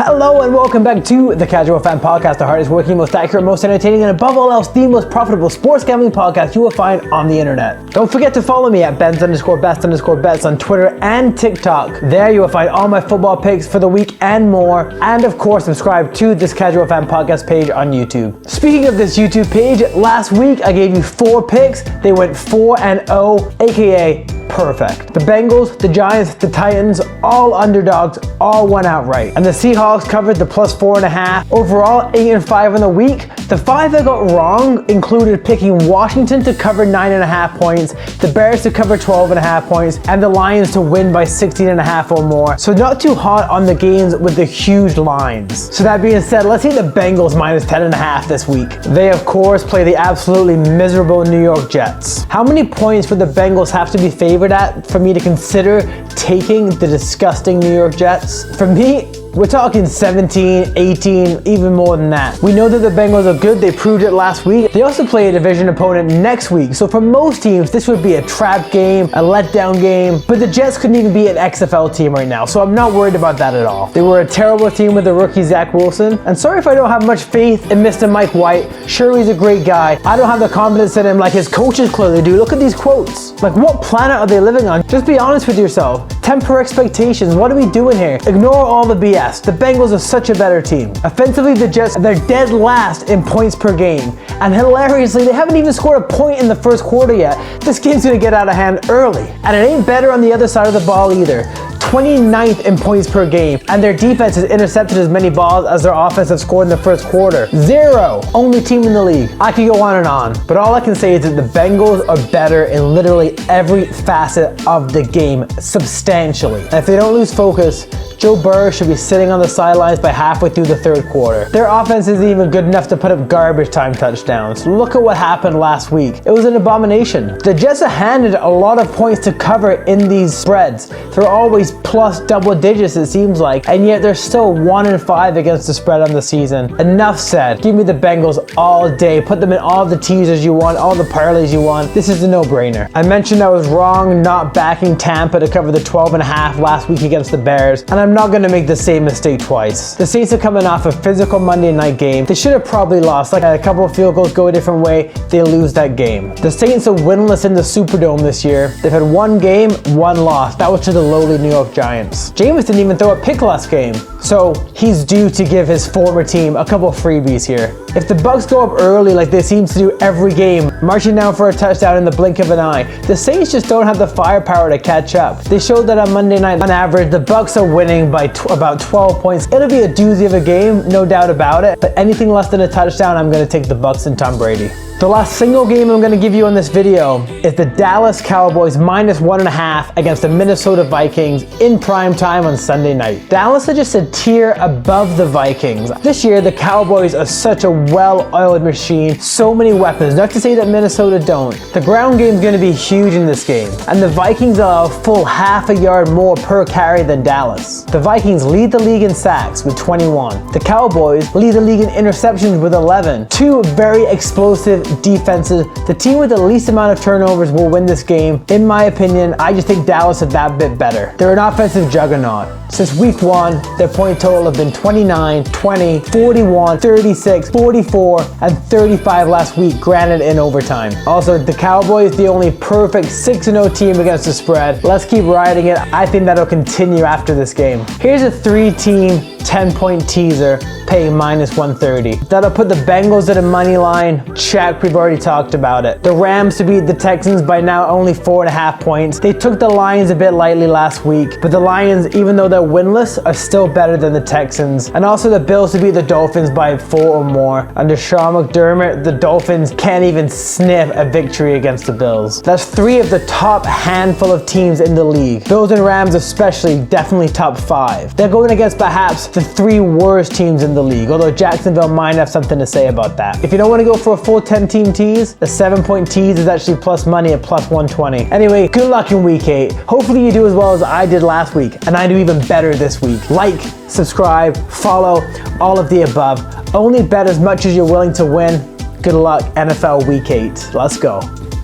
Hello and welcome back to the Casual Fan Podcast, the hardest working, most accurate, most entertaining, and above all else, the most profitable sports gambling podcast you will find on the internet. Don't forget to follow me at Ben's_best_bets on Twitter and TikTok. There you will find all my football picks for the week and more. And of course, subscribe to this Casual Fan Podcast page on YouTube. Speaking of this YouTube page, last week I gave you 4 picks. They went 4-0, aka perfect. The Bengals, the Giants, the Titans, all underdogs, all won outright. And the Seahawks covered the plus 4.5. Overall, 8-5 in the week. The 5 I got wrong included picking Washington to cover 9.5 points, the Bears to cover 12.5 points, and the Lions to win by 16.5 or more. So not too hot on the games with the huge lines. So that being said, let's take the Bengals minus 10.5 this week. They of course play the absolutely miserable New York Jets. How many points would the Bengals have to be favored at for me to consider taking the disgusting New York Jets? For me, we're talking 17, 18, even more than that. We know that the Bengals are good. They proved it last week. They also play a division opponent next week. So for most teams, this would be a trap game, a letdown game. But the Jets couldn't even be an XFL team right now. So I'm not worried about that at all. They were a terrible team with the rookie Zach Wilson. And sorry if I don't have much faith in Mr. Mike White. Sure, he's a great guy. I don't have the confidence in him like his coaches clearly do. Look at these quotes. Like, what planet are they living on? Just be honest with yourself. Temper expectations. What are we doing here? Ignore all the BS. The Bengals are such a better team. Offensively, the Jets, they're dead last in points per game. And hilariously, they haven't even scored a point in the first quarter yet. This game's gonna get out of hand early. And it ain't better on the other side of the ball either. 29th in points per game, and their defense has intercepted as many balls as their offense has scored in the first quarter. 0. Only team in the league. I could go on, but all I can say is that the Bengals are better in literally every facet of the game, substantially. And if they don't lose focus, Joe Burrow should be sitting on the sidelines by halfway through the third quarter. Their offense isn't even good enough to put up garbage time touchdowns. Look at what happened last week. It was an abomination. The Jets are handed a lot of points to cover in these spreads. They're always plus double digits, it seems like, and yet they're still 1-5 against the spread on the season. Enough said. Give me the Bengals all day. Put them in all the teasers you want, all the parlays you want. This is a no-brainer. I mentioned I was wrong not backing Tampa to cover the 12.5 last week against the Bears, and I'm not going to make the same mistake twice. The Saints are coming off a physical Monday night game. They should have probably lost. Like, a couple of field goals go a different way, they lose that game. The Saints are winless in the Superdome this year. They've had 1 game, 1 loss. That was to the lowly New York Giants. Jameis didn't even throw a pick last game, so he's due to give his former team a couple freebies here. If the Bucs go up early like they seem to do every game, marching down for a touchdown in the blink of an eye, the Saints just don't have the firepower to catch up. They showed that on Monday night. On average, the Bucs are winning by about 12 points. It'll be a doozy of a game, no doubt about it, but anything less than a touchdown, I'm going to take the Bucs and Tom Brady. The last single game I'm going to give you on this video is the Dallas Cowboys minus 1.5 against the Minnesota Vikings in prime time on Sunday night. Dallas are just a tier above the Vikings. This year, the Cowboys are such a well-oiled machine, so many weapons, not to say that Minnesota don't. The ground game is going to be huge in this game, and the Vikings are a full half a yard more per carry than Dallas. The Vikings lead the league in sacks with 21. The Cowboys lead the league in interceptions with 11. 2 very explosive defenses. The team with the least amount of turnovers will win this game. In my opinion, I just think Dallas is that bit better. They're an offensive juggernaut. Since week 1, their point total have been 29, 20, 41, 36, 44, and 35 last week, granted in overtime. Also, the Cowboys, the only perfect 6-0 team against the spread. Let's keep riding it. I think that'll continue after this game. Here's a 3-team 10-point teaser paying minus 130. That'll put the Bengals at a money line. Check, we've already talked about it. The Rams to beat the Texans by now only 4.5 points. They took the Lions a bit lightly last week, but the Lions, even though they're winless, are still better than the Texans. And also the Bills to beat the Dolphins by 4 or more. Under Sean McDermott, the Dolphins can't even sniff a victory against the Bills. That's 3 of the top handful of teams in the league. Bills and Rams especially, definitely top 5. They're going against perhaps the 3 worst teams in the league, although Jacksonville might have something to say about that. If you don't want to go for a full 10-team tease, a 7-point tease is actually plus money at plus 120. Anyway, good luck in week 8. Hopefully you do as well as I did last week, and I do even better this week. Like, subscribe, follow, all of the above. Only bet as much as you're willing to win. Good luck, NFL Week 8. Let's go.